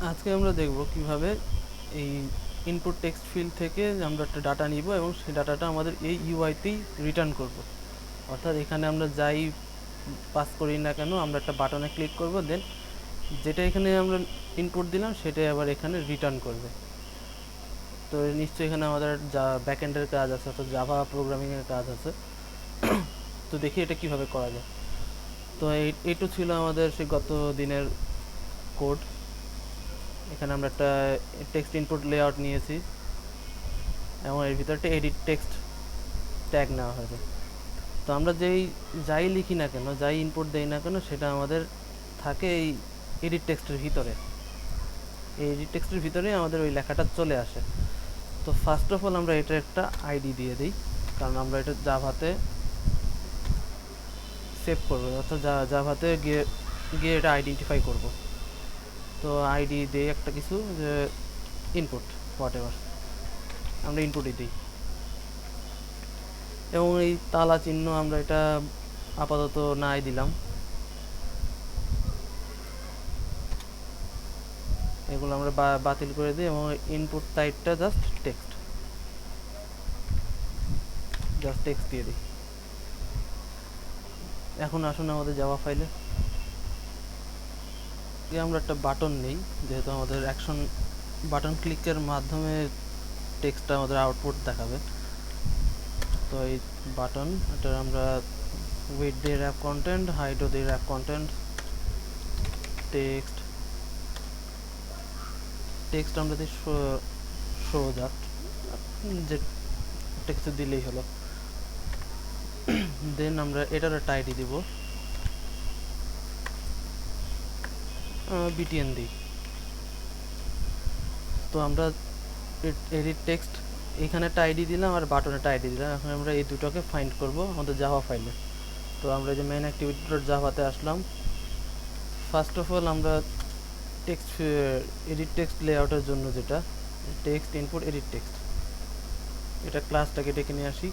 আজকে আমরা দেখব কিভাবে এই ইনপুট টেক্সট ফিল্ড থেকে আমরা একটা ডাটা নিব এবং সেই ডাটাটা আমাদের এই ইউআইতেই রিটার্ন করব। অর্থাৎ এখানে আমরা যাই পাস করি না কেন আমরা একটা বাটনে ক্লিক করব, দেন যেটা এখানে আমরা ইনপুট দিলাম সেটাই আবার এখানে রিটার্ন করবে। তো নিশ্চয়ই এখানে আমাদের যা ব্যাকএন্ডের কাজ আছে, অর্থাৎ জাভা প্রোগ্রামিংয়ের কাজ আছে। তো দেখি এটা কিভাবে করা যায়। তো এইটু ছিল আমাদের সেই গত দিনের কোড। এখানে আমরা একটা টেক্সট ইনপুট লেআউট নিয়েছি এবং এর ভিতরে একটা এডিট টেক্সট ট্যাগ নেওয়া হয়েছে। তো আমরা যাই লিখি না কেন, যাই ইনপুট দেই না কেন, সেটা আমাদের থাকে এই এডিট টেক্সটের ভিতরে। এই এডিট টেক্সটের ভিতরেই আমাদের ওই লেখাটা চলে আসে। তো ফার্স্ট অফ অল আমরা এটা একটা আইডি দিয়ে দিই, কারণ আমরা এটা জাভাতে সেভ করবো, অর্থাৎ জাভাতে গিয়ে গিয়ে এটা আইডেন্টিফাই করব। তো আইডি দিই একটা কিছু, যে ইনপুট হোয়াট এভার, আমরা ইনপুটই দিই। এবং এই তালা চিহ্ন আমরা এটা আপাতত নাই দিলাম, এগুলো আমরা বাতিল করে দিই এবং ইনপুট টাইপটা জাস্ট টেক্সট দিয়ে দিই। এখন আসুন আমাদের জাভা ফাইলে আমরা একটা বাটন নেই, যেহেতু আমাদের অ্যাকশন বাটন ক্লিকের মাধ্যমে টেক্সটটা আমাদের আউটপুট দেখাবে। তো এই বাটন, এটা আমরা উইথ দিয়ে র্যাপ কন্টেন্ট, হাইটও দিয়ে র্যাপ কন্টেন্ট, টেক্সট আমরা দিই শো জাস্ট, যে একটা কিছু দিলেই হলো। দেন আমরা এটার একটা আইডি দিব, বিটিএন দিই। তো আমরা এডিট টেক্সট এখানে একটা আইডি দিলাম আর বাটনে একটা আইডি দিলাম। এখন আমরা এই দুটোকে ফাইন্ড করব আমাদের জাভা ফাইলে। তো আমরা যে মেইন অ্যাক্টিভিটি ডট জাভাতে আসলাম। ফার্স্ট অফ অল আমরা টেক্সট এডিট টেক্সট লেআউটের জন্য যেটা টেক্সট ইনপুট এডিট টেক্সট, এটা ক্লাসটাকে ডেকে নিয়ে আসি।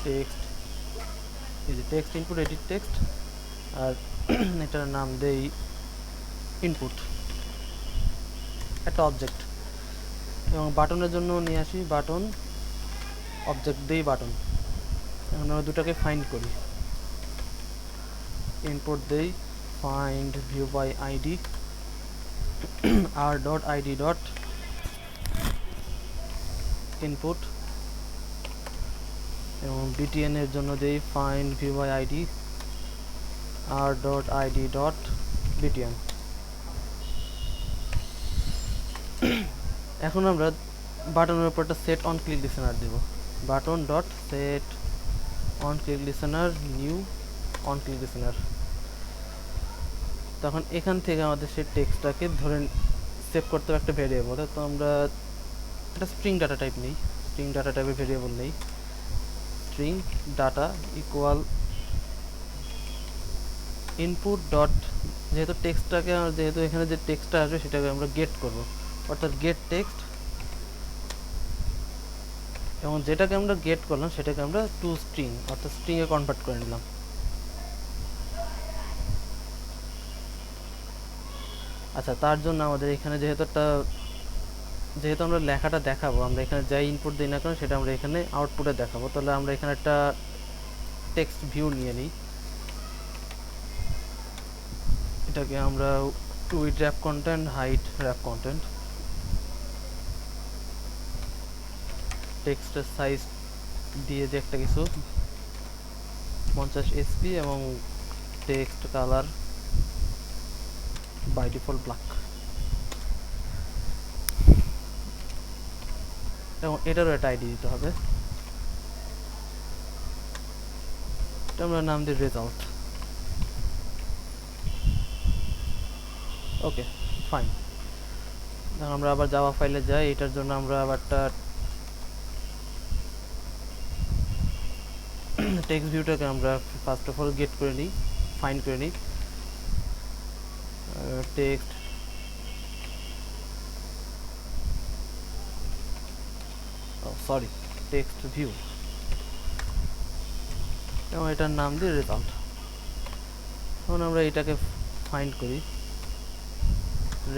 টেক্সট এই যে টেক্সট ইনপুট এডিট টেক্সট, আর এটার নাম দেই ইনপুট, একটা অবজেক্ট। এবং বাটনের জন্য নিয়ে আসি বাটন, অবজেক্ট দেই বাটন। এখন আমরা দুটাকে ফাইন্ড করি। ইনপুট দেই find view by ID R dot ID dot input, এবং বিটিএন এর জন্য দেই find view by ID R dot ID dot BTN. এখন আমরা বাটনের উপর একটা সেট অন ক্লিক লিসেনার দেব, button dot set on click listener new on click listener. তখন এখান থেকে আমাদের সেই টেক্সটটাকে ধরে সেভ করতে হবে একটা ভেরিয়েবলে। তো আমরা একটা স্ট্রিং ডাটা টাইপ নেই, স্ট্রিং ডাটা টাইপের ভেরিয়েবল নেই। String data equal input dot, যেহেতু টেক্সটটাকে যেহেতু এখানে যে টেক্সটটা আসবে সেটাকে আমরা গেট করব, অর্থাৎ গেট টেক্সট। এবং যেটাকে আমরা গেট করলাম সেটাকে আমরা টু স্ট্রিং অর্থাৎ স্ট্রিংয়ে কনভার্ট করে নিলাম। আচ্ছা, তার জন্য আমাদের এখানে যেহেতু আমরা লেখাটা দেখাবো, আমরা এখানে যাই ইনপুট দিই না কেন সেটা আমরা এখানে আউটপুটে দেখাবো। তাহলে আমরা এখানে একটা টেক্সট ভিউ নিয়ে নিই। এটাকে আমরা with wrap content, height wrap content, টেক্সটের সাইজ দিয়ে যে একটা কিছু 50 SP এবং text colour by default black. এবং এটারও একটা আইডি দিতে হবে, এটা আমরা নাম দিই রেজাল্ট। ওকে, ফাইন। আমরা আবার জাভা ফাইলে যাই। এটার জন্য আমরা আবার একটা টেক্সট ভিউটাকে আমরা ফার্স্ট অফ অল গেট করে নিই, ফাইন্ড করে নিই। টেক্সট টেক্সট ভিউ, এবং এটার নাম দিই রেজাল্ট। এখন আমরা এটাকে ফাইন্ড করি।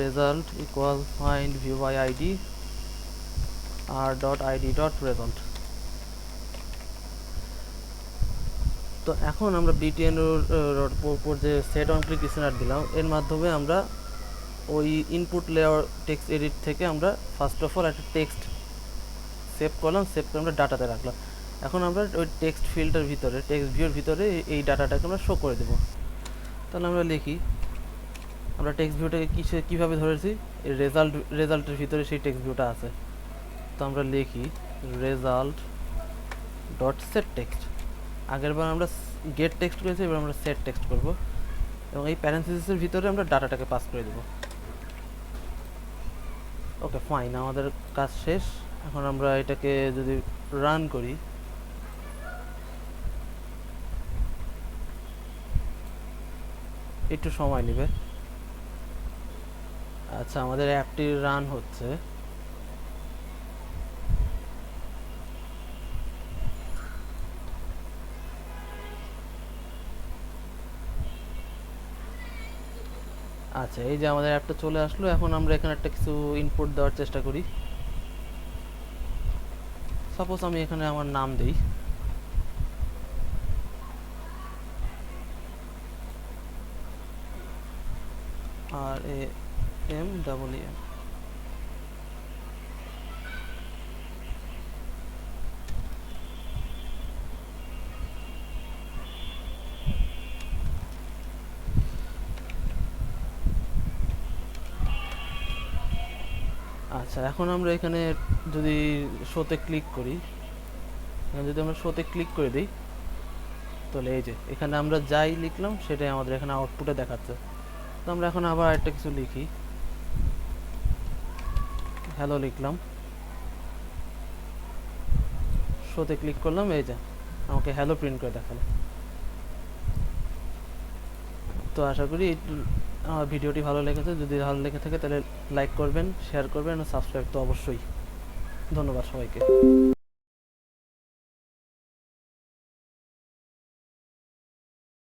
result equal find view by id r.id.result। তো এখন আমরা btn এর উপর যে সেট অন ক্লিক লিসেনার দিলাম, এর মাধ্যমে আমরা ওই ইনপুট লেয়ার টেক্সট এডিট থেকে আমরা ফার্স্ট অফ অল একটা টেক্সট সেভ করলাম, সেভ করে আমরা ডাটাতে রাখলাম। এখন আমরা ওই টেক্সট ফিল্ডের ভিতরে, টেক্সট ভিউর ভিতরে এই ডাটাটাকে আমরা শো করে দেবো। তাহলে আমরা লিখি, আমরা টেক্সট ভিউটাকে কীভাবে ধরেছি, এই রেজাল্টের ভিতরে সেই টেক্সট ভিউটা আছে। তো আমরা লিখি রেজাল্ট ডট সেট টেক্সট। আগেরবার আমরা গেট টেক্সট করেছি, এবার আমরা সেট টেক্সট করব এবং এই প্যারেন্থেসিসের ভিতরে আমরা ডাটাটাকে পাস করে দেব। ওকে ফাইন, আমাদের কাজ শেষ। এখন আমরা এটাকে যদি রান করি, একটু সময় নেবে। আচ্ছা, আমাদের অ্যাপটি রান হচ্ছে। আচ্ছা, এই যে আমাদের অ্যাপটা চলে আসলো। এখন আমরা এখানে একটা কিছু ইনপুট দেওয়ার চেষ্টা করি। সাপোজ আমি এখানে আমার নাম দিই, RAM। আচ্ছা, এখন আমরা এখানে যদি শোতে ক্লিক করি, যদি আমরা শোতে ক্লিক করে দিই, তাহলে এই যে এখানে আমরা যাই লিখলাম সেটাই আমাদের এখানে আউটপুটে দেখাচ্ছে। তো আমরা এখন আবার একটা কিছু লিখি, হ্যালো লিখলাম, শোতে ক্লিক করলাম, এই যে আমাকে হ্যালো প্রিন্ট করে দেখালো। তো আশা করি আমার ভিডিওটি ভালো লেগেছে। যদি ভালো লেগে থাকে তাহলে লাইক করবেন, শেয়ার করবেন, আর সাবস্ক্রাইব তো অবশ্যই। ধন্যবাদ সবাইকে।